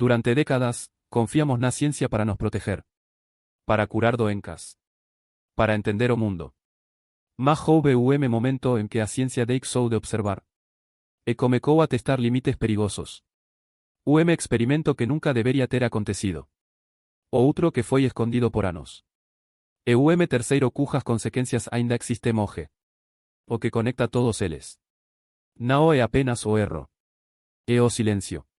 Durante décadas, confiamos na ciencia para nos proteger. Para curar doencas. Para entender o mundo. Mas houve momento en que a ciencia deixou de observar. E comecou a testar limites perigosos. Experimento que nunca debería ter acontecido. Outro que foi escondido por anos. E terceiro cujas consequencias ainda existen hoxe. O que conecta todos eles. Não é apenas o erro. É o silencio.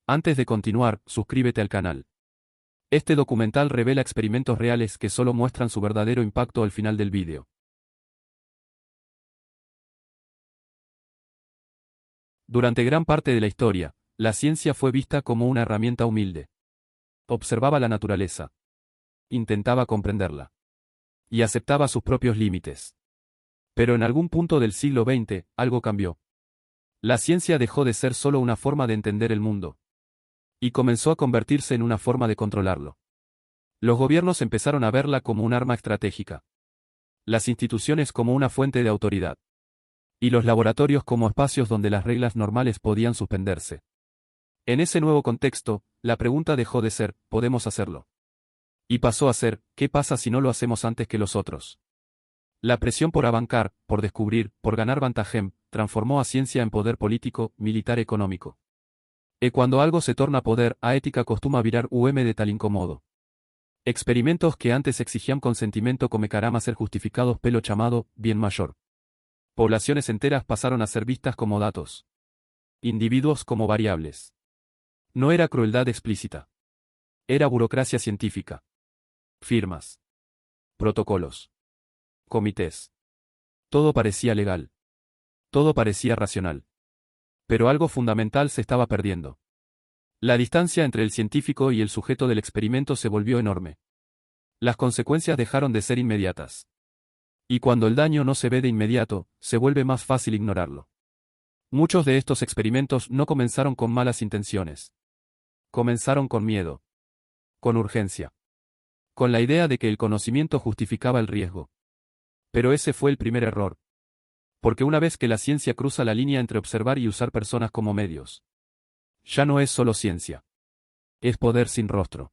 Antes de continuar, suscríbete al canal. Este documental revela experimentos reales que solo muestran su verdadero impacto al final del vídeo. Durante gran parte de la historia, la ciencia fue vista como una herramienta humilde. Observaba la naturaleza. Intentaba comprenderla. Y aceptaba sus propios límites. Pero en algún punto del siglo XX, algo cambió. La ciencia dejó de ser solo una forma de entender el mundo. Y comenzó a convertirse en una forma de controlarlo. Los gobiernos empezaron a verla como un arma estratégica. Las instituciones como una fuente de autoridad. Y los laboratorios como espacios donde las reglas normales podían suspenderse. En ese nuevo contexto, la pregunta dejó de ser, ¿podemos hacerlo? Y pasó a ser, ¿qué pasa si no lo hacemos antes que los otros? La presión por avancar, por descubrir, por ganar ventaja, transformó a ciencia en poder político, militar e económico. E cuando algo se torna poder, a ética costuma virar de tal incómodo. Experimentos que antes exigían consentimiento comenzaron a ser justificados pelo chamado bien mayor. Poblaciones enteras pasaron a ser vistas como datos. Individuos como variables. No era crueldad explícita. Era burocracia científica. Firmas. Protocolos. Comités. Todo parecía legal. Todo parecía racional. Pero algo fundamental se estaba perdiendo. La distancia entre el científico y el sujeto del experimento se volvió enorme. Las consecuencias dejaron de ser inmediatas. Y cuando el daño no se ve de inmediato, se vuelve más fácil ignorarlo. Muchos de estos experimentos no comenzaron con malas intenciones. Comenzaron con miedo. Con urgencia. Con la idea de que el conocimiento justificaba el riesgo. Pero ese fue el primer error. Porque una vez que la ciencia cruza la línea entre observar y usar personas como medios, ya no es solo ciencia. Es poder sin rostro.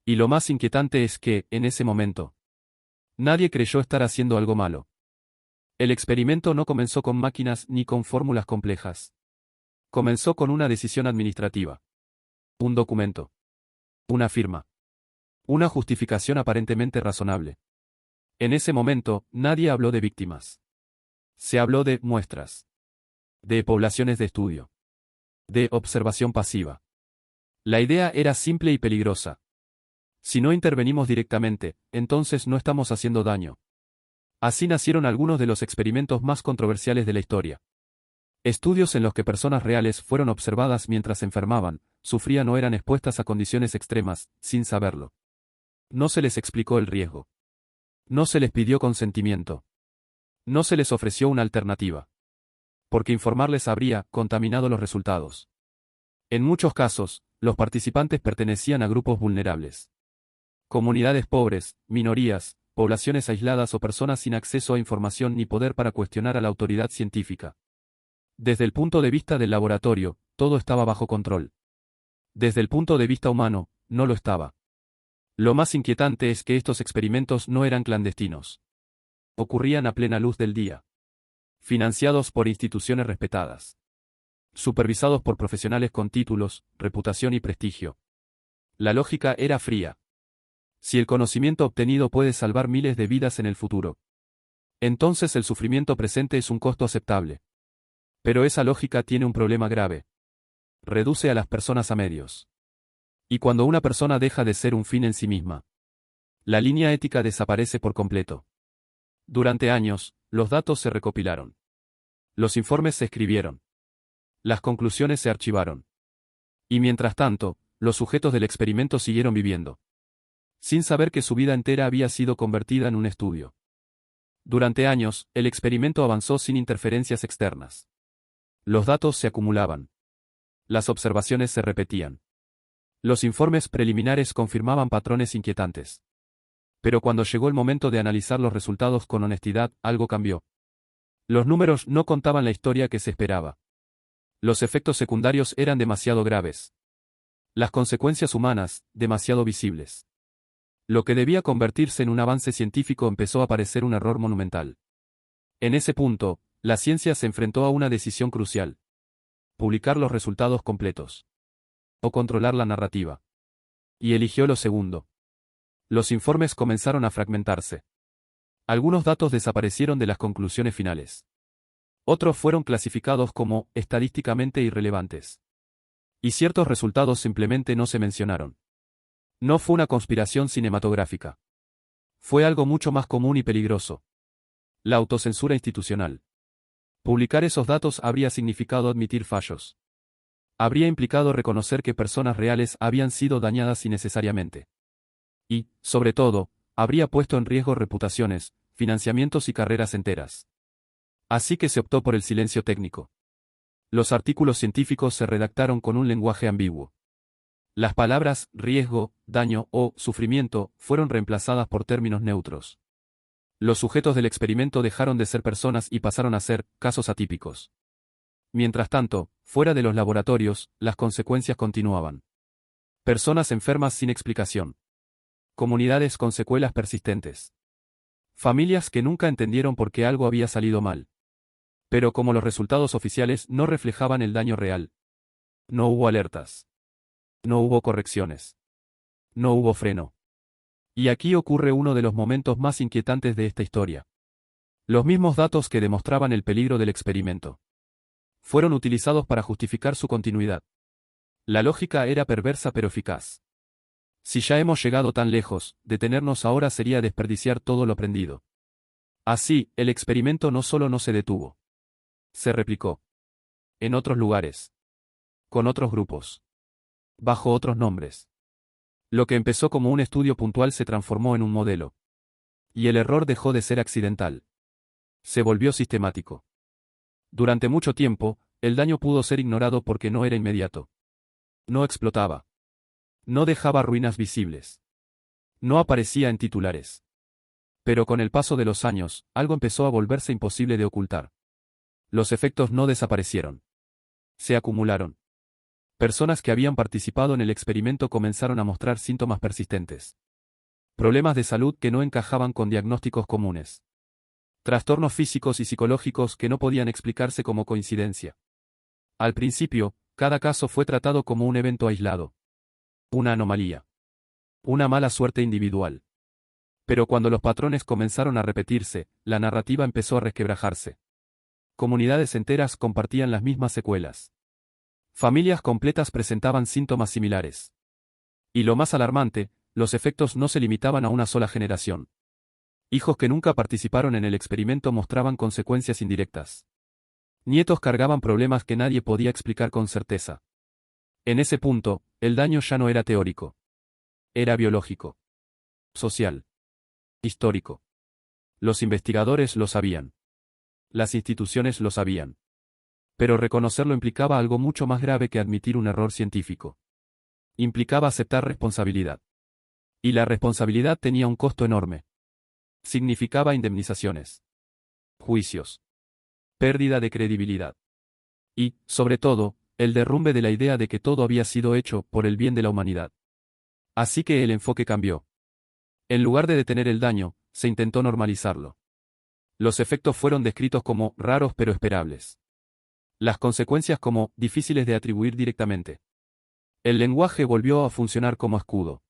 Y lo más inquietante es que, en ese momento, nadie creyó estar haciendo algo malo. El experimento no comenzó con máquinas ni con fórmulas complejas. Comenzó con una decisión administrativa. Un documento. Una firma. Una justificación aparentemente razonable. En ese momento, nadie habló de víctimas. Se habló de muestras. De poblaciones de estudio. De observación pasiva. La idea era simple y peligrosa. Si no intervenimos directamente, entonces no estamos haciendo daño. Así nacieron algunos de los experimentos más controversiales de la historia. Estudios en los que personas reales fueron observadas mientras enfermaban, sufrían o eran expuestas a condiciones extremas, sin saberlo. No se les explicó el riesgo. No se les pidió consentimiento. No se les ofreció una alternativa. Porque informarles habría contaminado los resultados. En muchos casos, los participantes pertenecían a grupos vulnerables. Comunidades pobres, minorías, poblaciones aisladas o personas sin acceso a información ni poder para cuestionar a la autoridad científica. Desde el punto de vista del laboratorio, todo estaba bajo control. Desde el punto de vista humano, no lo estaba. Lo más inquietante es que estos experimentos no eran clandestinos. Ocurrían a plena luz del día. Financiados por instituciones respetadas. Supervisados por profesionales con títulos, reputación y prestigio. La lógica era fría. Si el conocimiento obtenido puede salvar miles de vidas en el futuro, entonces el sufrimiento presente es un costo aceptable. Pero esa lógica tiene un problema grave. Reduce a las personas a medios. Y cuando una persona deja de ser un fin en sí misma, la línea ética desaparece por completo. Durante años, los datos se recopilaron. Los informes se escribieron. Las conclusiones se archivaron. Y mientras tanto, los sujetos del experimento siguieron viviendo. Sin saber que su vida entera había sido convertida en un estudio. Durante años, el experimento avanzó sin interferencias externas. Los datos se acumulaban. Las observaciones se repetían. Los informes preliminares confirmaban patrones inquietantes. Pero cuando llegó el momento de analizar los resultados con honestidad, algo cambió. Los números no contaban la historia que se esperaba. Los efectos secundarios eran demasiado graves. Las consecuencias humanas, demasiado visibles. Lo que debía convertirse en un avance científico empezó a parecer un error monumental. En ese punto, la ciencia se enfrentó a una decisión crucial. Publicar los resultados completos. O controlar la narrativa. Y eligió lo segundo. Los informes comenzaron a fragmentarse. Algunos datos desaparecieron de las conclusiones finales. Otros fueron clasificados como estadísticamente irrelevantes. Y ciertos resultados simplemente no se mencionaron. No fue una conspiración cinematográfica. Fue algo mucho más común y peligroso. La autocensura institucional. Publicar esos datos habría significado admitir fallos. Habría implicado reconocer que personas reales habían sido dañadas innecesariamente. Y, sobre todo, habría puesto en riesgo reputaciones, financiamientos y carreras enteras. Así que se optó por el silencio técnico. Los artículos científicos se redactaron con un lenguaje ambiguo. Las palabras riesgo, daño o sufrimiento fueron reemplazadas por términos neutros. Los sujetos del experimento dejaron de ser personas y pasaron a ser casos atípicos. Mientras tanto, fuera de los laboratorios, las consecuencias continuaban. Personas enfermas sin explicación. Comunidades con secuelas persistentes. Familias que nunca entendieron por qué algo había salido mal. Pero como los resultados oficiales no reflejaban el daño real. No hubo alertas. No hubo correcciones. No hubo freno. Y aquí ocurre uno de los momentos más inquietantes de esta historia. Los mismos datos que demostraban el peligro del experimento fueron utilizados para justificar su continuidad. La lógica era perversa pero eficaz. Si ya hemos llegado tan lejos, detenernos ahora sería desperdiciar todo lo aprendido. Así, el experimento no solo no se detuvo. Se replicó. En otros lugares. Con otros grupos. Bajo otros nombres. Lo que empezó como un estudio puntual se transformó en un modelo. Y el error dejó de ser accidental. Se volvió sistemático. Durante mucho tiempo, el daño pudo ser ignorado porque no era inmediato. No explotaba. No dejaba ruinas visibles. No aparecía en titulares. Pero con el paso de los años, algo empezó a volverse imposible de ocultar. Los efectos no desaparecieron. Se acumularon. Personas que habían participado en el experimento comenzaron a mostrar síntomas persistentes. Problemas de salud que no encajaban con diagnósticos comunes. Trastornos físicos y psicológicos que no podían explicarse como coincidencia. Al principio, cada caso fue tratado como un evento aislado. Una anomalía. Una mala suerte individual. Pero cuando los patrones comenzaron a repetirse, la narrativa empezó a resquebrajarse. Comunidades enteras compartían las mismas secuelas. Familias completas presentaban síntomas similares. Y lo más alarmante, los efectos no se limitaban a una sola generación. Hijos que nunca participaron en el experimento mostraban consecuencias indirectas. Nietos cargaban problemas que nadie podía explicar con certeza. En ese punto, el daño ya no era teórico. Era biológico. Social. Histórico. Los investigadores lo sabían. Las instituciones lo sabían. Pero reconocerlo implicaba algo mucho más grave que admitir un error científico. Implicaba aceptar responsabilidad. Y la responsabilidad tenía un costo enorme. Significaba indemnizaciones. Juicios. Pérdida de credibilidad. Y, sobre todo, el derrumbe de la idea de que todo había sido hecho por el bien de la humanidad. Así que el enfoque cambió. En lugar de detener el daño, se intentó normalizarlo. Los efectos fueron descritos como raros pero esperables. Las consecuencias como difíciles de atribuir directamente. El lenguaje volvió a funcionar como escudo.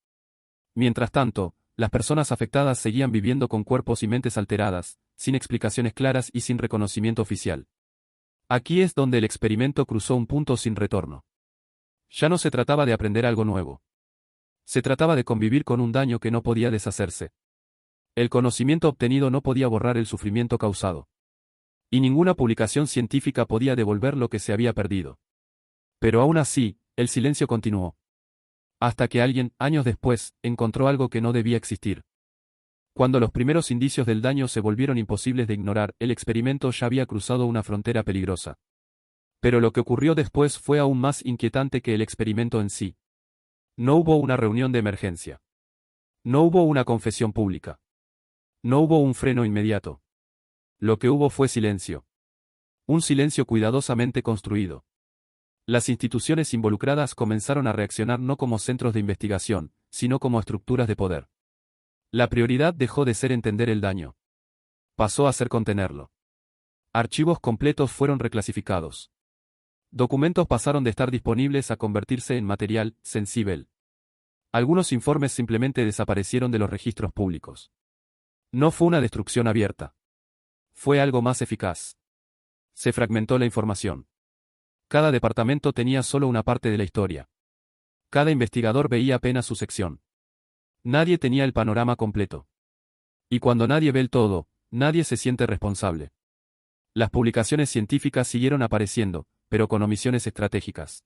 Mientras tanto, las personas afectadas seguían viviendo con cuerpos y mentes alteradas, sin explicaciones claras y sin reconocimiento oficial. Aquí es donde el experimento cruzó un punto sin retorno. Ya no se trataba de aprender algo nuevo. Se trataba de convivir con un daño que no podía deshacerse. El conocimiento obtenido no podía borrar el sufrimiento causado. Y ninguna publicación científica podía devolver lo que se había perdido. Pero aún así, el silencio continuó. Hasta que alguien, años después, encontró algo que no debía existir. Cuando los primeros indicios del daño se volvieron imposibles de ignorar, el experimento ya había cruzado una frontera peligrosa. Pero lo que ocurrió después fue aún más inquietante que el experimento en sí. No hubo una reunión de emergencia. No hubo una confesión pública. No hubo un freno inmediato. Lo que hubo fue silencio. Un silencio cuidadosamente construido. Las instituciones involucradas comenzaron a reaccionar no como centros de investigación, sino como estructuras de poder. La prioridad dejó de ser entender el daño. Pasó a ser contenerlo. Archivos completos fueron reclasificados. Documentos pasaron de estar disponibles a convertirse en material sensible. Algunos informes simplemente desaparecieron de los registros públicos. No fue una destrucción abierta. Fue algo más eficaz. Se fragmentó la información. Cada departamento tenía solo una parte de la historia. Cada investigador veía apenas su sección. Nadie tenía el panorama completo. Y cuando nadie ve el todo, nadie se siente responsable. Las publicaciones científicas siguieron apareciendo, pero con omisiones estratégicas.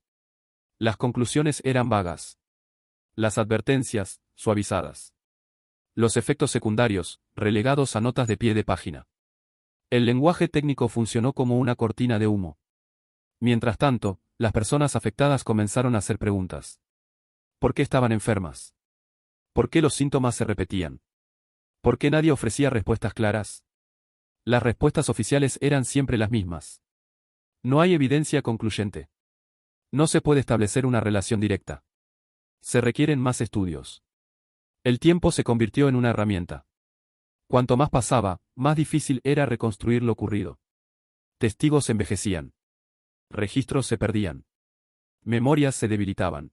Las conclusiones eran vagas. Las advertencias, suavizadas. Los efectos secundarios, relegados a notas de pie de página. El lenguaje técnico funcionó como una cortina de humo. Mientras tanto, las personas afectadas comenzaron a hacer preguntas. ¿Por qué estaban enfermas? ¿Por qué los síntomas se repetían? ¿Por qué nadie ofrecía respuestas claras? Las respuestas oficiales eran siempre las mismas. No hay evidencia concluyente. No se puede establecer una relación directa. Se requieren más estudios. El tiempo se convirtió en una herramienta. Cuanto más pasaba, más difícil era reconstruir lo ocurrido. Testigos envejecían. Registros se perdían. Memorias se debilitaban.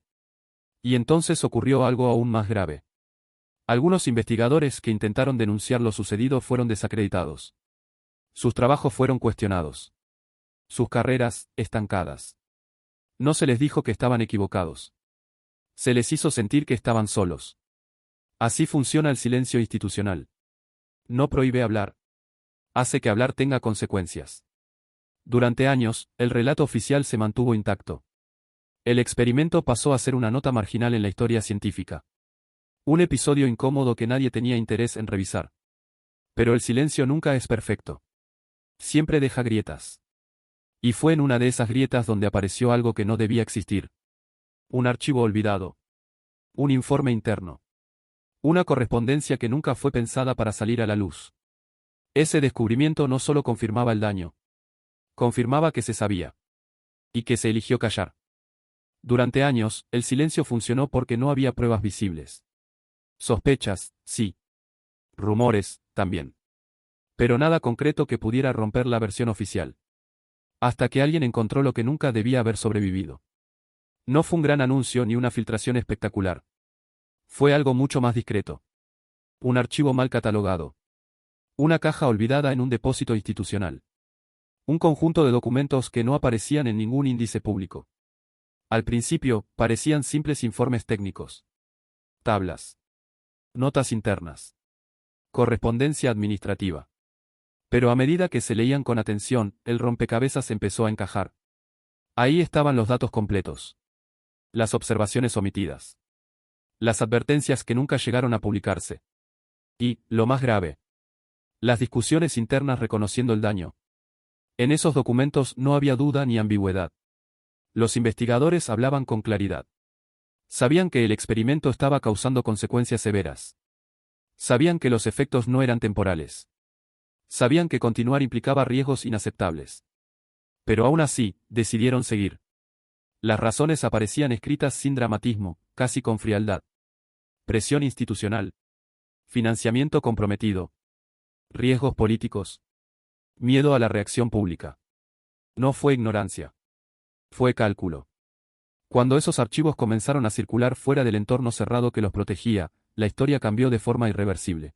Y entonces ocurrió algo aún más grave. Algunos investigadores que intentaron denunciar lo sucedido fueron desacreditados. Sus trabajos fueron cuestionados. Sus carreras, estancadas. No se les dijo que estaban equivocados. Se les hizo sentir que estaban solos. Así funciona el silencio institucional. No prohíbe hablar. Hace que hablar tenga consecuencias. Durante años, el relato oficial se mantuvo intacto. El experimento pasó a ser una nota marginal en la historia científica. Un episodio incómodo que nadie tenía interés en revisar. Pero el silencio nunca es perfecto. Siempre deja grietas. Y fue en una de esas grietas donde apareció algo que no debía existir. Un archivo olvidado. Un informe interno. Una correspondencia que nunca fue pensada para salir a la luz. Ese descubrimiento no solo confirmaba el daño. Confirmaba que se sabía. Y que se eligió callar. Durante años, el silencio funcionó porque no había pruebas visibles. Sospechas, sí. Rumores, también. Pero nada concreto que pudiera romper la versión oficial. Hasta que alguien encontró lo que nunca debía haber sobrevivido. No fue un gran anuncio ni una filtración espectacular. Fue algo mucho más discreto. Un archivo mal catalogado. Una caja olvidada en un depósito institucional. Un conjunto de documentos que no aparecían en ningún índice público. Al principio, parecían simples informes técnicos. Tablas. Notas internas. Correspondencia administrativa. Pero a medida que se leían con atención, el rompecabezas empezó a encajar. Ahí estaban los datos completos. Las observaciones omitidas. Las advertencias que nunca llegaron a publicarse. Y, lo más grave, las discusiones internas reconociendo el daño. En esos documentos no había duda ni ambigüedad. Los investigadores hablaban con claridad. Sabían que el experimento estaba causando consecuencias severas. Sabían que los efectos no eran temporales. Sabían que continuar implicaba riesgos inaceptables. Pero aún así, decidieron seguir. Las razones aparecían escritas sin dramatismo, casi con frialdad. Presión institucional. Financiamiento comprometido. Riesgos políticos. Miedo a la reacción pública. No fue ignorancia. Fue cálculo. Cuando esos archivos comenzaron a circular fuera del entorno cerrado que los protegía, la historia cambió de forma irreversible.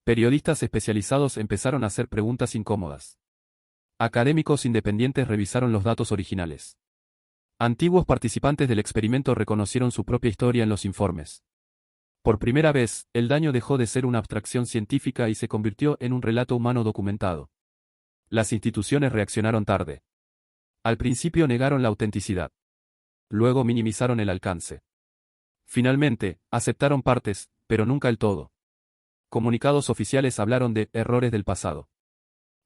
Periodistas especializados empezaron a hacer preguntas incómodas. Académicos independientes revisaron los datos originales. Antiguos participantes del experimento reconocieron su propia historia en los informes. Por primera vez, el daño dejó de ser una abstracción científica y se convirtió en un relato humano documentado. Las instituciones reaccionaron tarde. Al principio negaron la autenticidad. Luego minimizaron el alcance. Finalmente, aceptaron partes, pero nunca el todo. Comunicados oficiales hablaron de errores del pasado.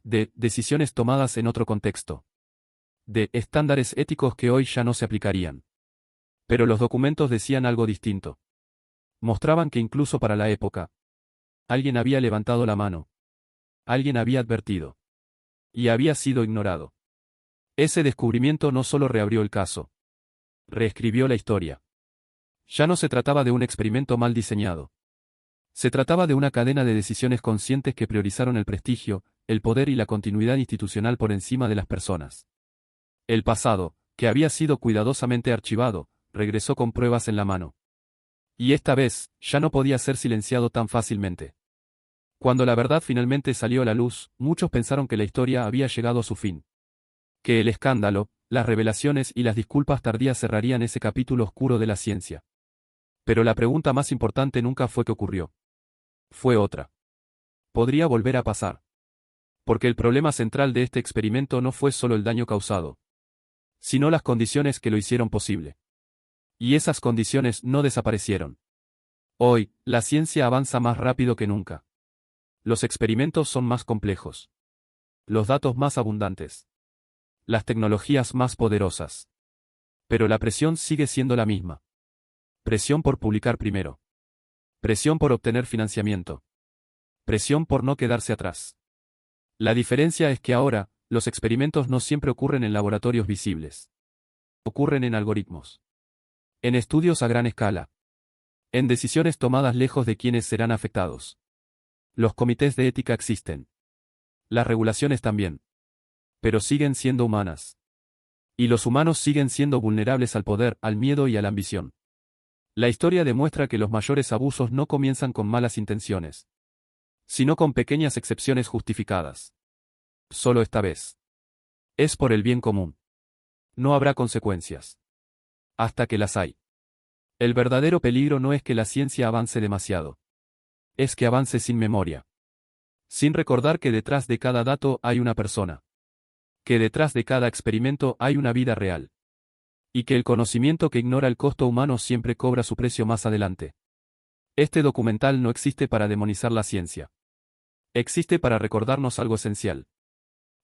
De decisiones tomadas en otro contexto. De estándares éticos que hoy ya no se aplicarían. Pero los documentos decían algo distinto. Mostraban que incluso para la época, alguien había levantado la mano. alguien había advertido. Y había sido ignorado. Ese descubrimiento no solo reabrió el caso. Reescribió la historia. Ya no se trataba de un experimento mal diseñado. Se trataba de una cadena de decisiones conscientes que priorizaron el prestigio, el poder y la continuidad institucional por encima de las personas. El pasado, que había sido cuidadosamente archivado, regresó con pruebas en la mano. Y esta vez, ya no podía ser silenciado tan fácilmente. Cuando la verdad finalmente salió a la luz, muchos pensaron que la historia había llegado a su fin. Que el escándalo, las revelaciones y las disculpas tardías cerrarían ese capítulo oscuro de la ciencia. Pero la pregunta más importante nunca fue qué ocurrió. Fue otra. ¿Podría volver a pasar? Porque el problema central de este experimento no fue solo el daño causado, sino las condiciones que lo hicieron posible. Y esas condiciones no desaparecieron. Hoy, la ciencia avanza más rápido que nunca. Los experimentos son más complejos. Los datos más abundantes. Las tecnologías más poderosas. Pero la presión sigue siendo la misma. Presión por publicar primero. Presión por obtener financiamiento. Presión por no quedarse atrás. La diferencia es que ahora, los experimentos no siempre ocurren en laboratorios visibles. Ocurren en algoritmos. En estudios a gran escala. En decisiones tomadas lejos de quienes serán afectados. Los comités de ética existen. Las regulaciones también. Pero siguen siendo humanas. Y los humanos siguen siendo vulnerables al poder, al miedo y a la ambición. La historia demuestra que los mayores abusos no comienzan con malas intenciones, sino con pequeñas excepciones justificadas. Solo esta vez. Es por el bien común. No habrá consecuencias. Hasta que las hay. El verdadero peligro no es que la ciencia avance demasiado. Es que avance sin memoria. Sin recordar que detrás de cada dato hay una persona. Que detrás de cada experimento hay una vida real. Y que el conocimiento que ignora el costo humano siempre cobra su precio más adelante. Este documental no existe para demonizar la ciencia. Existe para recordarnos algo esencial.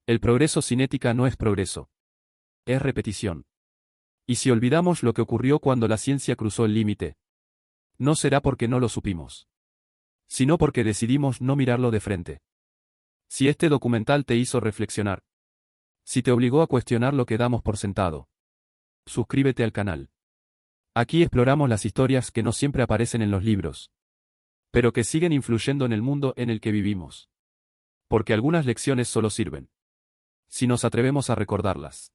El progreso sin ética no es progreso. Es repetición. Y si olvidamos lo que ocurrió cuando la ciencia cruzó el límite, no será porque no lo supimos, sino porque decidimos no mirarlo de frente. Si este documental te hizo reflexionar, si te obligó a cuestionar lo que damos por sentado, suscríbete al canal. Aquí exploramos las historias que no siempre aparecen en los libros, pero que siguen influyendo en el mundo en el que vivimos. Porque algunas lecciones solo sirven si nos atrevemos a recordarlas.